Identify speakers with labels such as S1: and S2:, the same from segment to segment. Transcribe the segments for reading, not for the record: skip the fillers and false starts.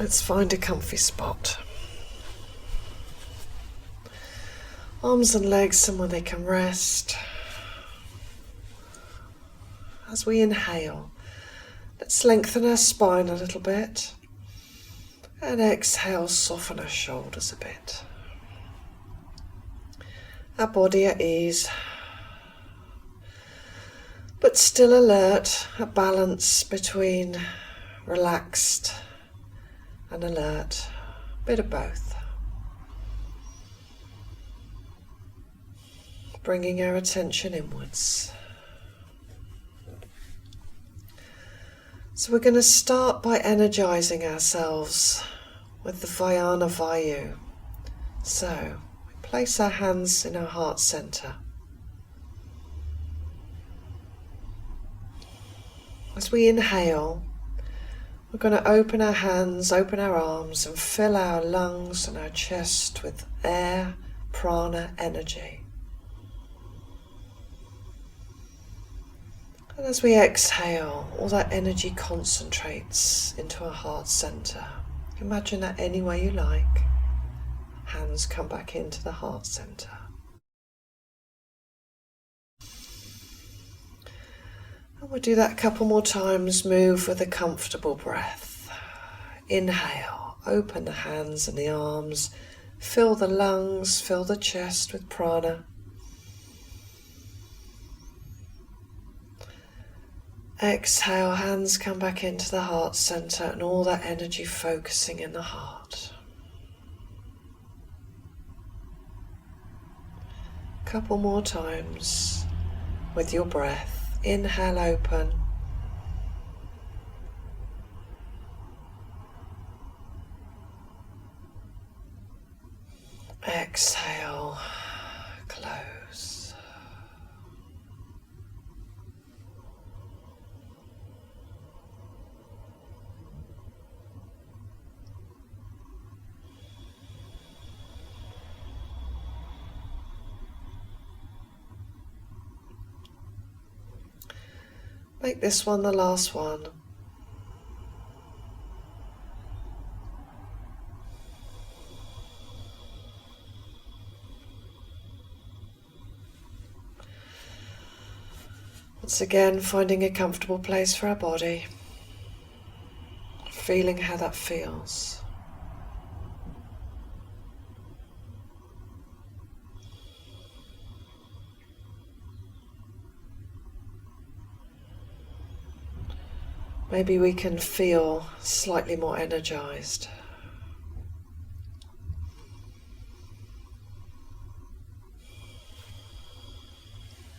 S1: Let's find a comfy spot. Arms and legs somewhere they can rest. As we inhale, let's lengthen our spine a little bit. And exhale, soften our shoulders a bit. Our body at ease, but still alert, a balance between relaxed and alert, a bit of both. Bringing our attention inwards. So we're going to start by energizing ourselves with the Vyana Vayu. So we place our hands in our heart center. As we inhale, we're going to open our hands, open our arms, and fill our lungs and our chest with air, prana, energy. And as we exhale, all that energy concentrates into our heart center. Imagine that any way you like. Hands come back into the heart center. And we'll do that a couple more times. Move with a comfortable breath. Inhale, open the hands and the arms. Fill the lungs, fill the chest with prana. Exhale, hands come back into the heart center and all that energy focusing in the heart. Couple more times with your breath. Inhale, open. Exhale, close. Make this one the last one. Once again, finding a comfortable place for our body, feeling how that feels. Maybe we can feel slightly more energized.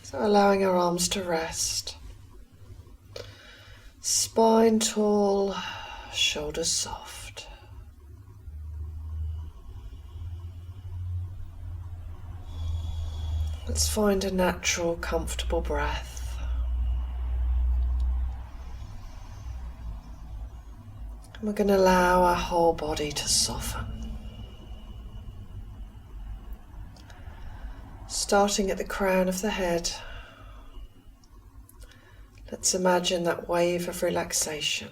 S1: So allowing our arms to rest. Spine tall, shoulders soft. Let's find a natural, comfortable breath. We're going to allow our whole body to soften. Starting at the crown of the head, let's imagine that wave of relaxation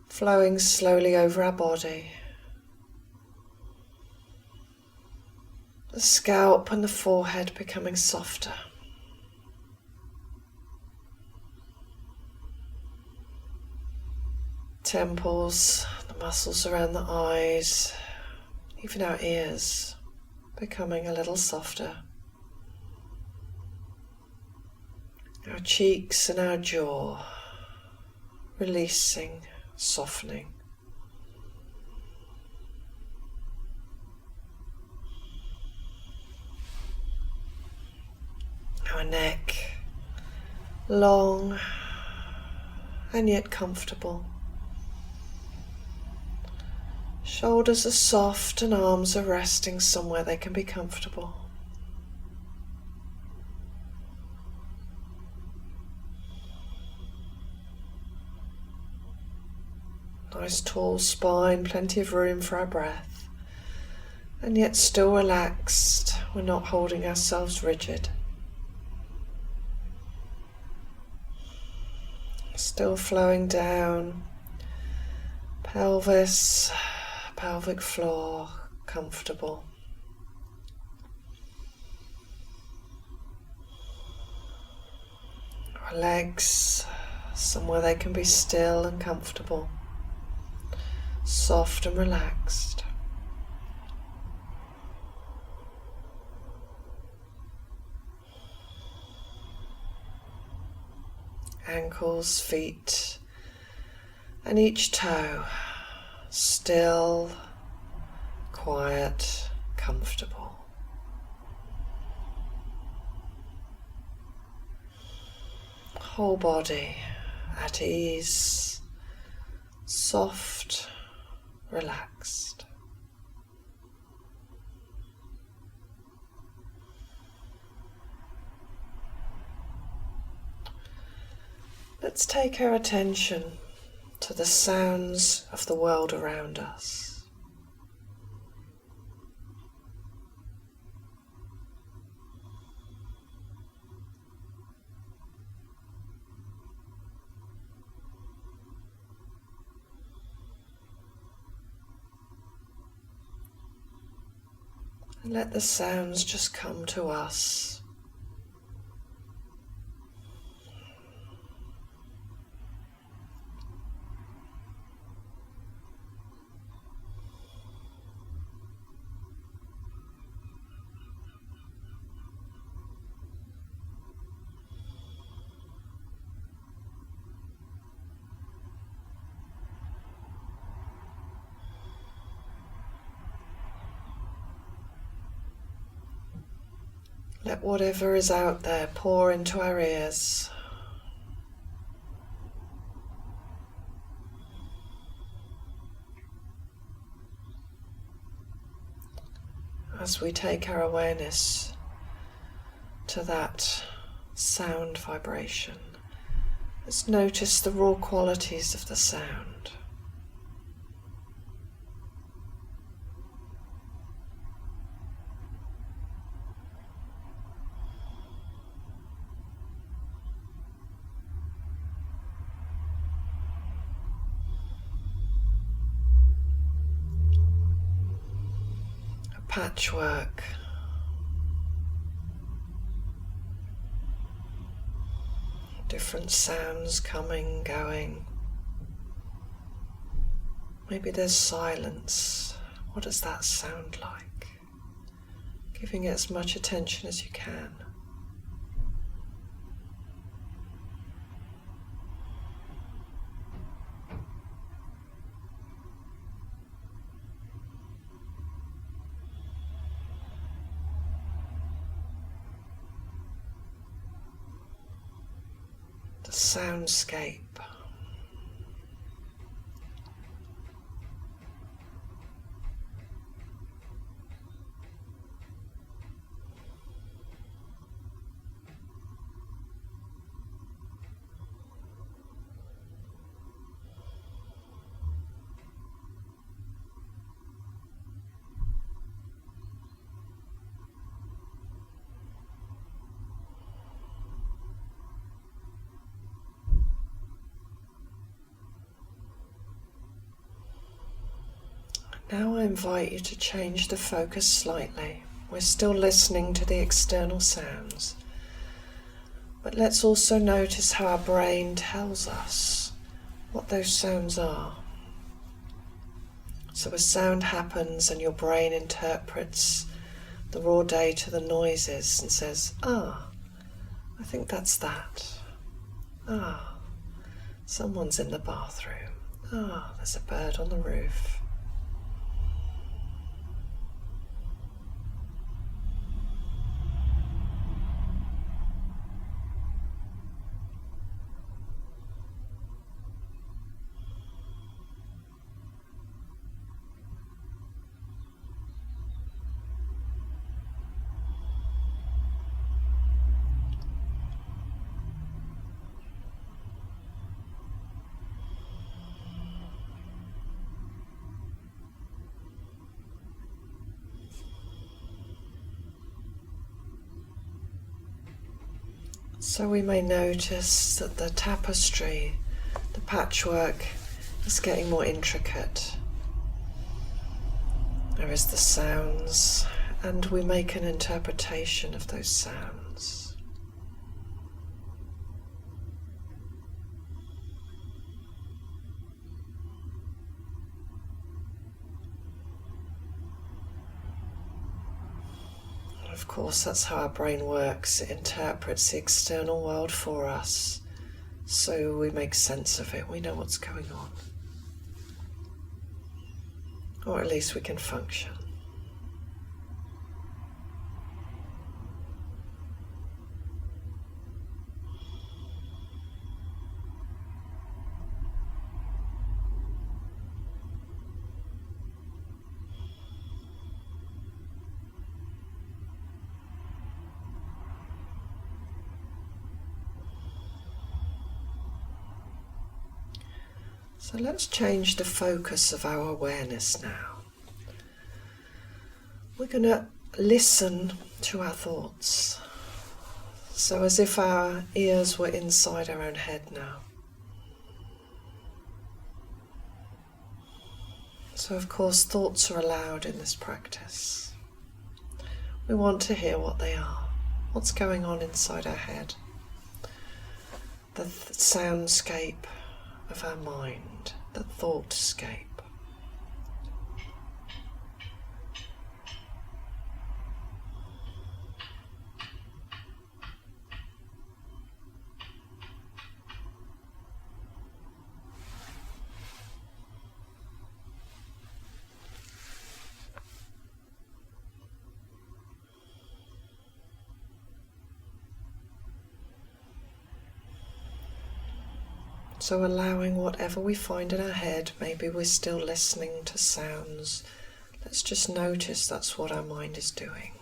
S1: flowing slowly over our body. The scalp and the forehead becoming softer. Temples, the muscles around the eyes, even our ears becoming a little softer. Our cheeks and our jaw releasing, softening. Our neck, long and yet comfortable. Shoulders are soft and arms are resting somewhere they can be comfortable. Nice tall spine, plenty of room for our breath, and yet still relaxed. We're not holding ourselves rigid. Still flowing down, Pelvis, pelvic floor, comfortable. Legs, somewhere they can be still and comfortable, soft and relaxed. Ankles, feet, and each toe, still, quiet, comfortable. Whole body at ease, soft, relaxed. Let's take our attention to the sounds of the world around us. And let the sounds just come to us. Let whatever is out there pour into our ears. As we take our awareness to that sound vibration, let's notice the raw qualities of the sound. Patchwork, different sounds coming, going. Maybe there's silence. What does that sound like? Giving it as much attention as you can. Soundscape. Now I invite you to change the focus slightly. We're still listening to the external sounds, but let's also notice how our brain tells us what those sounds are. So a sound happens and your brain interprets the raw data, the noises, and says, I think that's that. Someone's in the bathroom. There's a bird on the roof. So we may notice that the tapestry, the patchwork, It's getting more intricate. There is the sounds, and we make an interpretation of those sounds. Of course, that's how our brain works. It interprets the external world for us, so we make sense of it. We know what's going on. Or at least we can function. So let's change the focus of our awareness now. We're going to listen to our thoughts. So as if our ears were inside our own head now. So of course thoughts are allowed in this practice. We want to hear what they are, what's going on inside our head. The soundscape of our mind, the thoughtscape. So allowing whatever we find in our head, maybe we're still listening to sounds, let's just notice that's what our mind is doing.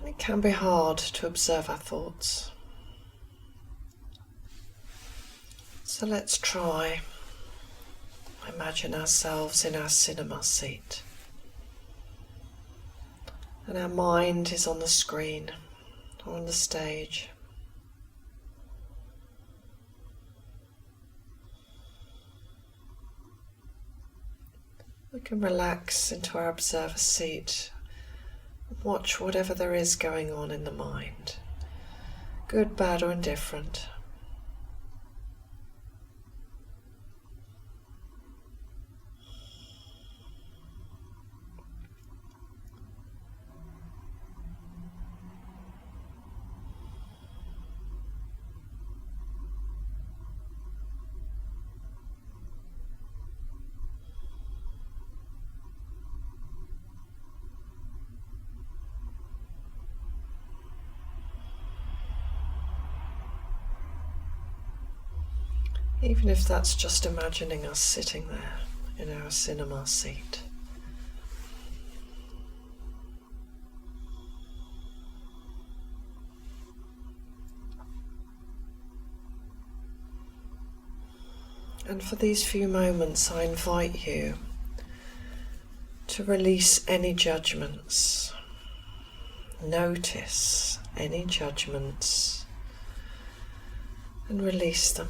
S1: It can be hard to observe our thoughts. So let's try. Imagine ourselves in our cinema seat. And our mind is on the screen or on the stage. We can relax into our observer seat. Watch whatever there is going on in the mind, good, bad, or indifferent. Even if that's just imagining us sitting there in our cinema seat. And for these few moments, I invite you to release any judgments. Notice any judgments and release them.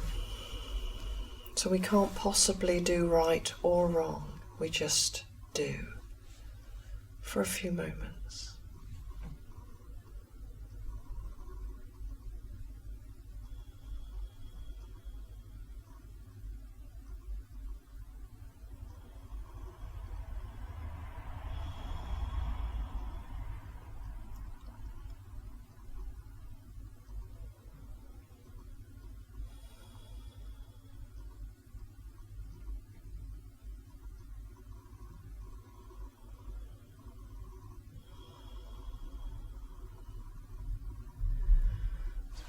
S1: So we can't possibly do right or wrong, we just do for a few moments.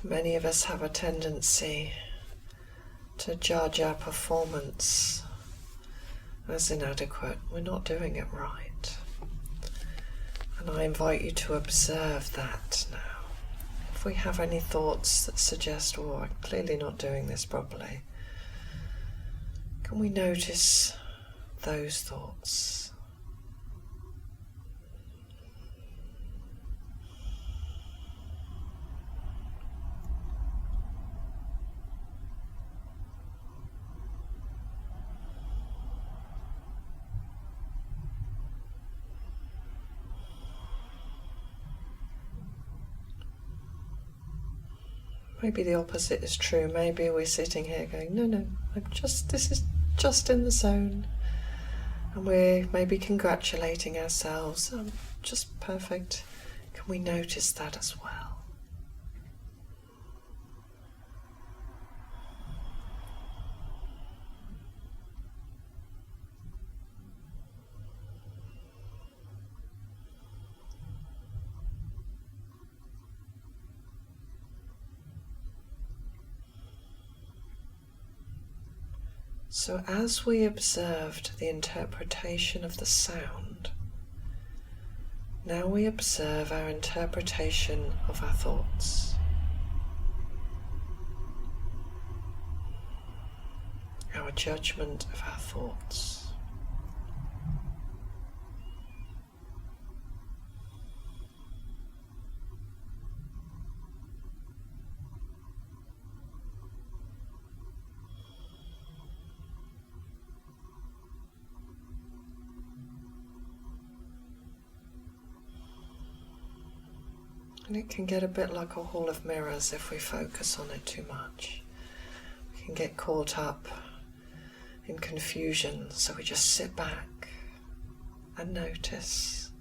S1: Many of us have a tendency to judge our performance as inadequate. We're not doing it right. And I invite you to observe that now. If we have any thoughts that suggest, oh, I'm clearly not doing this properly, can we notice those thoughts? Maybe the opposite is true. Maybe we're sitting here going, no, this is just in the zone. And we're maybe congratulating ourselves. I'm just perfect. Can we notice that as well? So as we observed the interpretation of the sound, now we observe our interpretation of our thoughts. Our judgment of our thoughts. And it can get a bit like a hall of mirrors if we focus on it too much. We can get caught up in confusion, so we just sit back and notice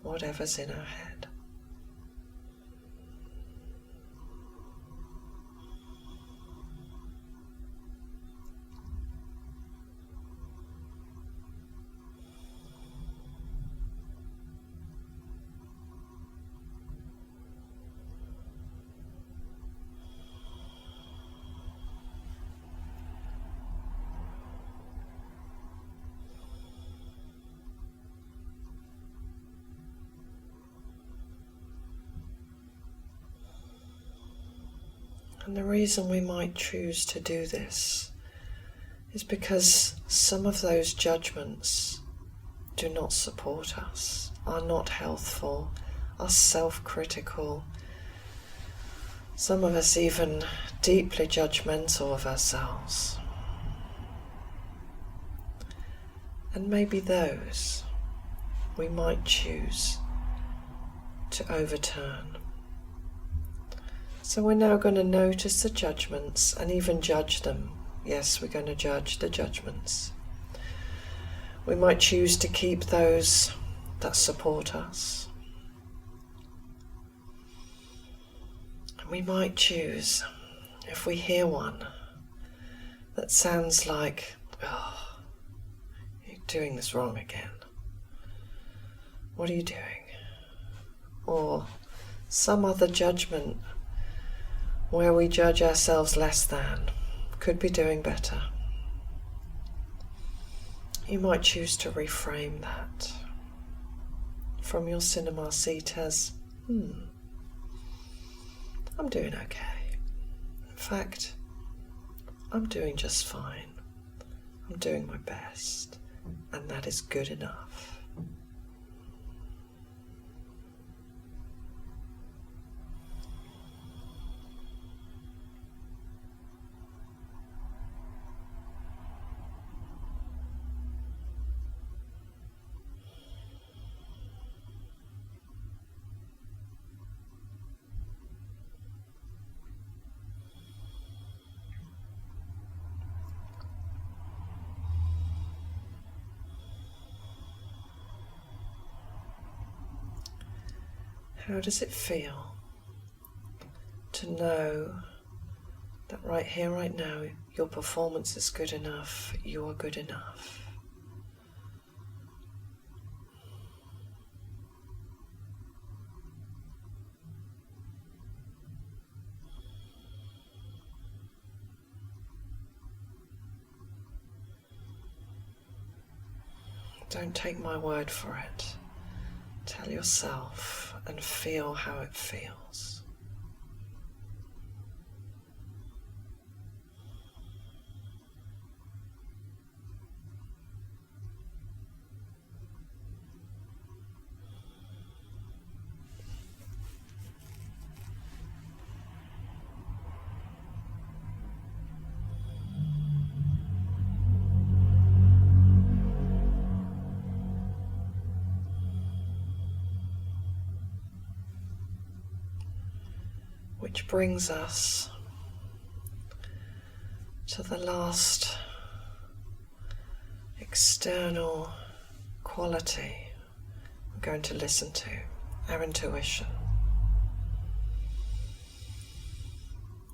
S1: whatever's in our head. And the reason we might choose to do this is because some of those judgments do not support us, are not healthful, are self-critical. Some of us even deeply judgmental of ourselves. And maybe those we might choose to overturn. So we're now going to notice the judgments and even judge them. Yes, we're going to judge the judgments. We might choose to keep those that support us. We might choose, if we hear one that sounds like, oh, you're doing this wrong again. What are you doing? Or some other judgment where we judge ourselves less than, could be doing better. You might choose to reframe that from your cinema seat as, I'm doing okay. In fact, I'm doing just fine. I'm doing my best, and that is good enough. How does it feel to know that right here, right now, your performance is good enough, you are good enough? Don't take my word for it. Tell yourself and feel how it feels. Which brings us to the last external quality we're going to listen to, our intuition,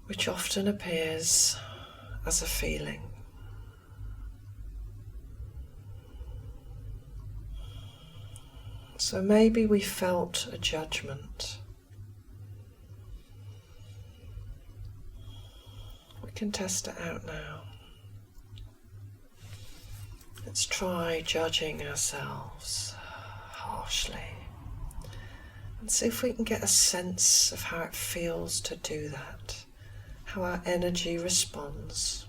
S1: which often appears as a feeling. So maybe we felt a judgment. We can test it out now. Let's try judging ourselves harshly and see if we can get a sense of how it feels to do that, how our energy responds.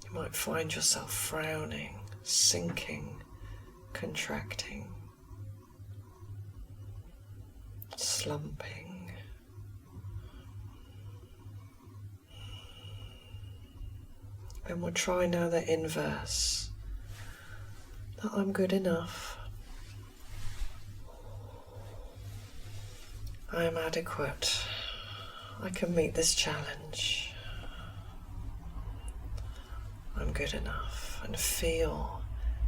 S1: You might find yourself frowning, sinking, contracting, slumping. And we'll try now the inverse, that I'm good enough, I am adequate, I can meet this challenge, I'm good enough, and feel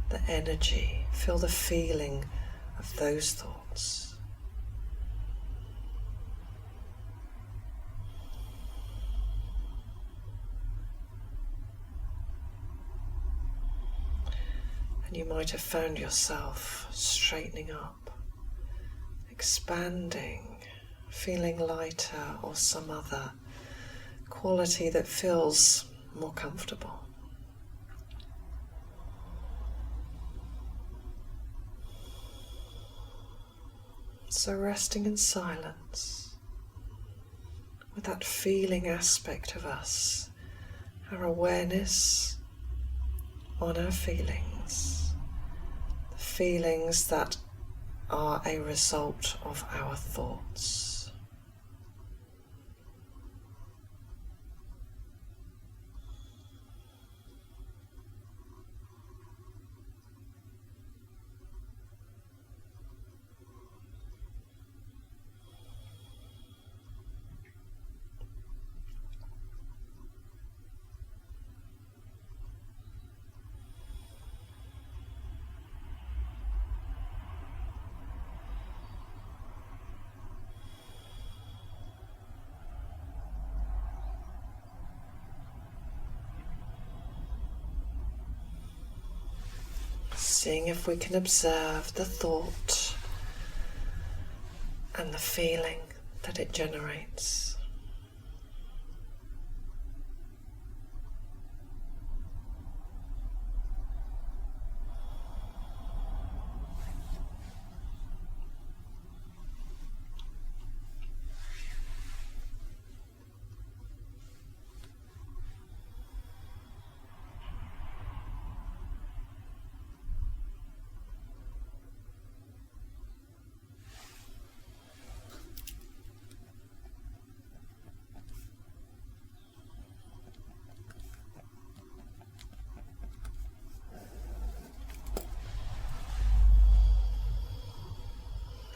S1: the energy, feel the feeling of those thoughts. And you might have found yourself straightening up, expanding, feeling lighter, or some other quality that feels more comfortable. So resting in silence with that feeling aspect of us, our awareness on our feelings, the feelings that are a result of our thoughts. Seeing if we can observe the thought and the feeling that it generates.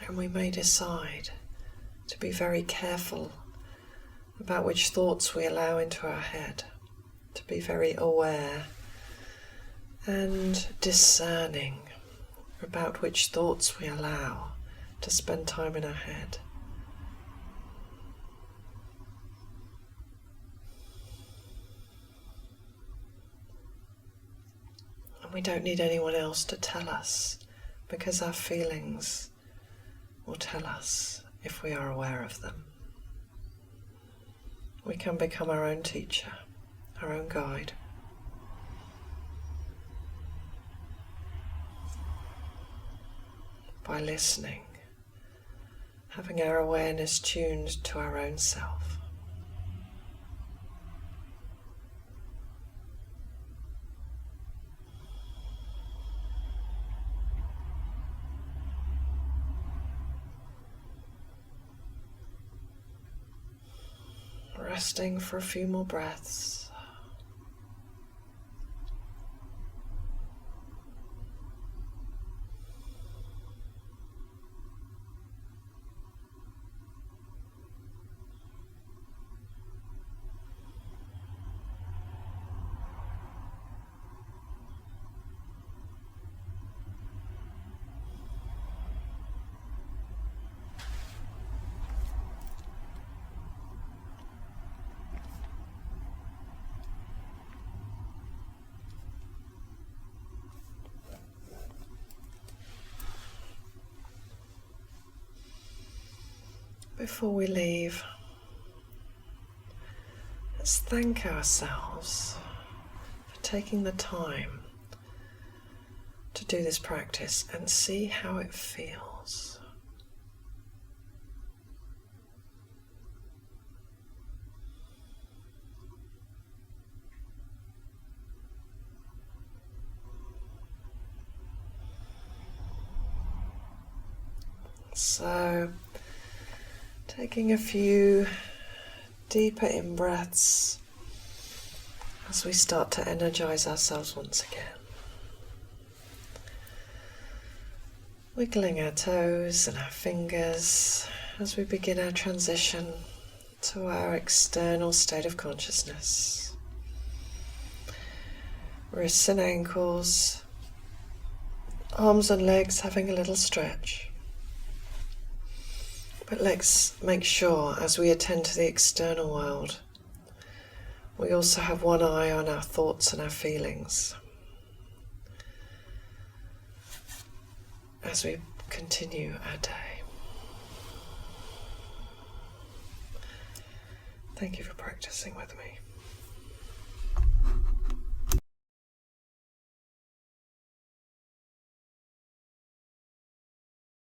S1: And we may decide to be very careful about which thoughts we allow into our head, to be very aware and discerning about which thoughts we allow to spend time in our head. And we don't need anyone else to tell us, because our feelings will tell us if we are aware of them. We can become our own teacher, our own guide. By listening, having our awareness tuned to our own self. Resting for a few more breaths. Before we leave, let's thank ourselves for taking the time to do this practice and see how it feels. So, taking a few deeper in-breaths as we start to energize ourselves once again. Wiggling our toes and our fingers as we begin our transition to our external state of consciousness. Wrists and ankles, arms and legs having a little stretch. But let's make sure, as we attend to the external world, we also have one eye on our thoughts and our feelings as we continue our day. Thank you for practicing with me.